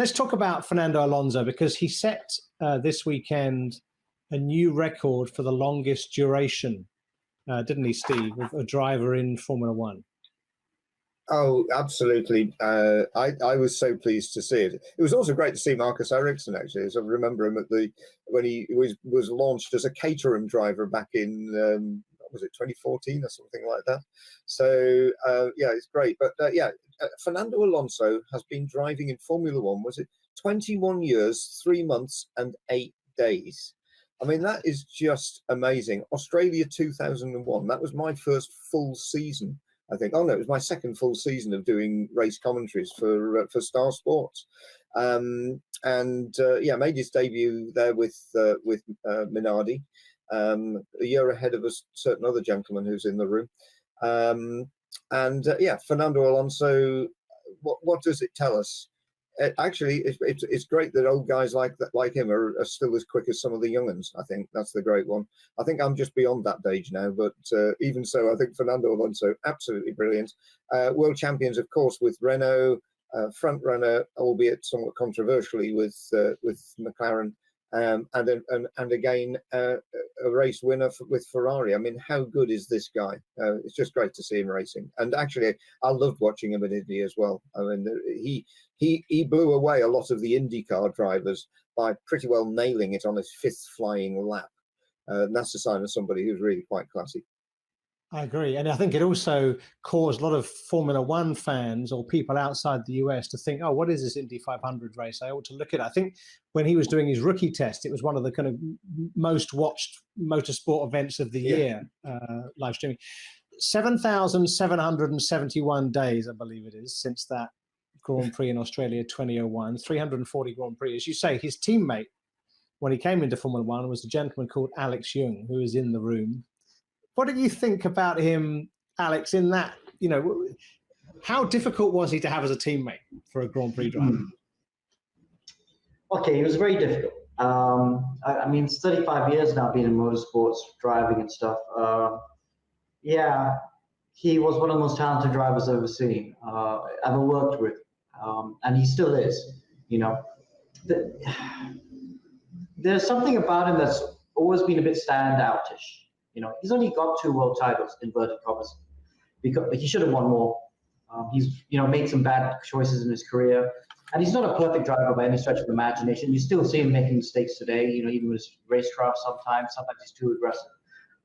Let's talk about Fernando Alonso, because he set this weekend a new record for the longest duration, didn't he, Steve, of a driver in Formula One? Oh, absolutely. I was so pleased to see it. It was also great to see Marcus Ericsson, actually, as I remember him when he was launched as a Caterham driver back in, was it 2014 or something like that? So, yeah, it's great. But, Fernando Alonso has been driving in Formula One, was it 21 years, 3 months and 8 days? I mean, that is just amazing. Australia 2001, that was my first full season, I think. Oh, no, it was my second full season of doing race commentaries for Star Sports. Made his debut there with Minardi, a year ahead of a certain other gentleman who's in the room. Fernando Alonso, what does it tell us? It's great that old guys like him are still as quick as some of the young uns. I think that's the great one. I think I'm just beyond that age now, but even so, I think Fernando Alonso, absolutely brilliant. World champions, of course, with Renault, front runner, albeit somewhat controversially, with McLaren, and again a race winner with Ferrari. I mean, how good is this guy? It's just great to see him racing. And actually, I loved watching him in Indy as well. I mean, he blew away a lot of the IndyCar drivers by pretty well nailing it on his 5th flying lap. And that's a sign of somebody who's really quite classy. I agree. And I think it also caused a lot of Formula One fans or people outside the US to think, oh, what is this Indy 500 race? I ought to look at it. I think when he was doing his rookie test, it was one of the kind of most watched motorsport events of the year, live streaming. 7,771 days, I believe it is, since that Grand Prix in Australia 2001, 340 Grand Prix. As you say, his teammate, when he came into Formula One, was a gentleman called Alex Yoong, who is in the room. What did you think about him, Alex, in that, how difficult was he to have as a teammate for a Grand Prix driver? Okay, he was very difficult. I mean, it's 35 years now being in motorsports, driving and stuff. He was one of the most talented drivers I've ever seen, ever worked with. And he still is, There's something about him that's always been a bit standoutish. He's only got 2 world titles, inverted commas, because he should have won more. He's made some bad choices in his career, and he's not a perfect driver by any stretch of the imagination. You still see him making mistakes today, even with his racecraft sometimes he's too aggressive.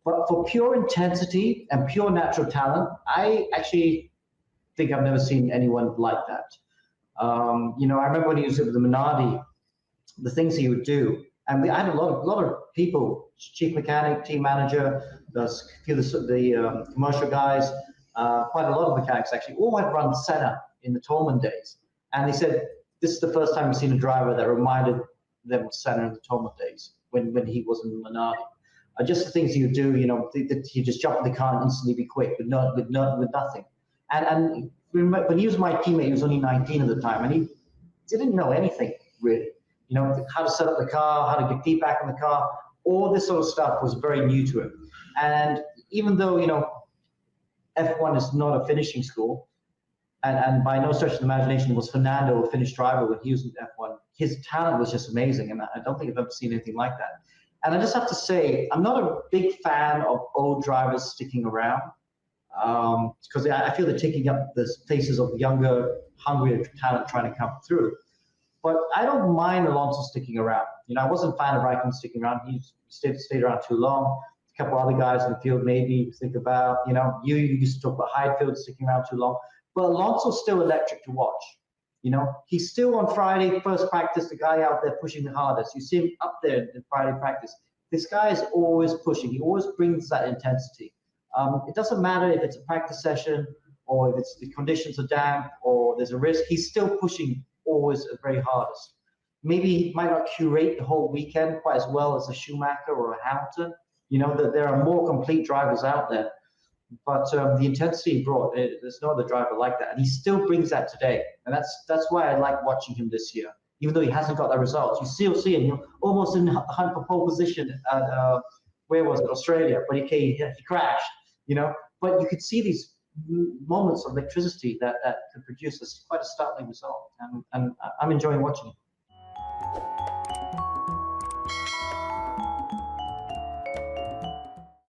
But for pure intensity and pure natural talent, I actually think I've never seen anyone like that. I remember when he was with the Minardi, the things he would do. And I had a lot of people, chief mechanic, team manager, the commercial guys, quite a lot of mechanics actually, all had run Senna in the Tolman days. And they said, this is the first time we've seen a driver that reminded them of Senna in the Tolman days when he was in the Minardi. Just the things he would do, he just jump in the car and instantly be quick with nothing. And when he was my teammate, he was only 19 at the time, and he didn't know anything really. How to set up the car, how to get feedback on the car, all this sort of stuff was very new to him. And even though, F1 is not a finishing school, and by no stretch of the imagination was Fernando a finished driver when he was in F1, his talent was just amazing, and I don't think I've ever seen anything like that. And I just have to say, I'm not a big fan of old drivers sticking around, because I feel they're taking up the places of younger, hungrier talent trying to come through. But I don't mind Alonso sticking around. I wasn't a fan of Raikkonen sticking around. He stayed around too long. A couple other guys in the field maybe think about, you used to talk about Highfield sticking around too long. But Alonso's still electric to watch. He's still on Friday, first practice, the guy out there pushing the hardest. You see him up there in Friday practice. This guy is always pushing. He always brings that intensity. It doesn't matter if it's a practice session or if it's the conditions are damp or there's a risk. He's still pushing always at very hardest. Maybe he might not curate the whole weekend quite as well as a Schumacher or a Hamilton. That there are more complete drivers out there. But the intensity he brought, there's no other driver like that. And he still brings that today. And that's why I like watching him this year. Even though he hasn't got the results, you still see him almost in the hunt for pole position at, where was it, Australia, but he crashed, But you could see these moments of electricity that could produce quite a startling result. And I'm enjoying watching it.